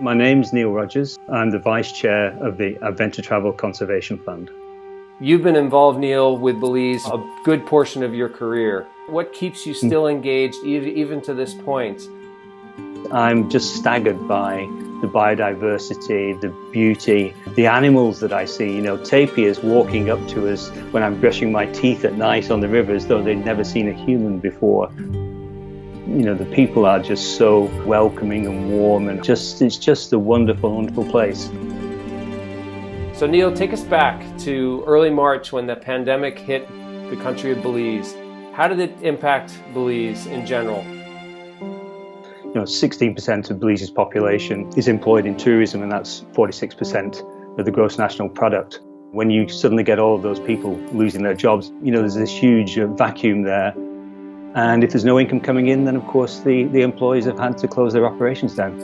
My name's Neil Rogers. I'm the Vice Chair of the Adventure Travel Conservation Fund. You've been involved, Neil, with Belize a good portion of your career. What keeps you still engaged even to this point? I'm just staggered by the biodiversity, the beauty, the animals that I see. You know, tapirs walking up to us when I'm brushing my teeth at night on the river as though they'd never seen a human before. You know, the people are just so welcoming and warm, and it's just a wonderful, wonderful place. So Neil, take us back to early March when the pandemic hit the country of Belize. How did it impact Belize in general? You know, 16% of Belize's population is employed in tourism, and that's 46% of the gross national product. When you suddenly get all of those people losing their jobs, you know, there's this huge vacuum there. And if there's no income coming in, then of course the employees have had to close their operations down.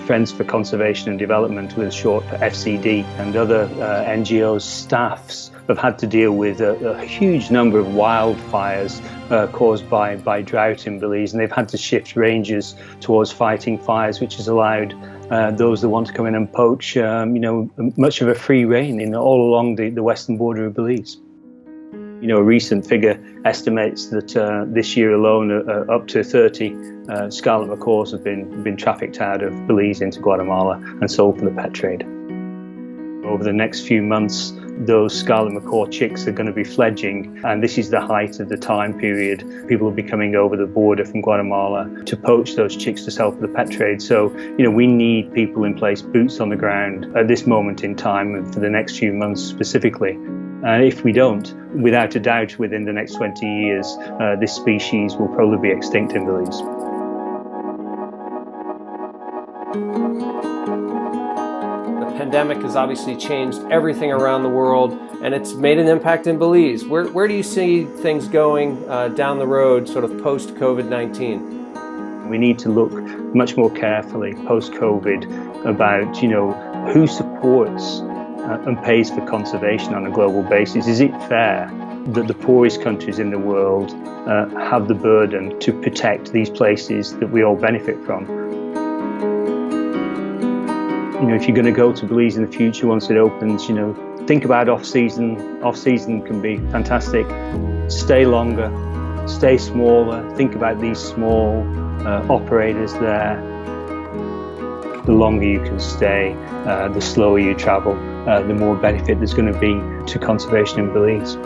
Friends for Conservation and Development, with short for FCD, and other NGOs, staffs have had to deal with a huge number of wildfires caused by drought in Belize, and they've had to shift rangers towards fighting fires, which has allowed those that want to come in and poach, much of a free rein all along the western border of Belize. You know, a recent figure estimates that this year alone, up to 30 scarlet macaws have been trafficked out of Belize into Guatemala and sold for the pet trade. Over the next few months, those scarlet macaw chicks are going to be fledging, and this is the height of the time period. People will be coming over the border from Guatemala to poach those chicks to sell for the pet trade. So, you know, we need people in place, boots on the ground at this moment in time and for the next few months specifically. And if we don't, without a doubt, within the next 20 years, this species will probably be extinct in Belize. The pandemic has obviously changed everything around the world, and it's made an impact in Belize. Where do you see things going down the road, sort of post-COVID-19? We need to look much more carefully post-COVID about, you know, who supports and pays for conservation on a global basis. Is it fair that the poorest countries in the world have the burden to protect these places that we all benefit from? You know, if you're going to go to Belize in the future once it opens, you know, think about off-season. Off-season can be fantastic. Stay longer, stay smaller. Think about these small operators there. The longer you can stay, the slower you travel, the more benefit there's going to be to conservation in Belize.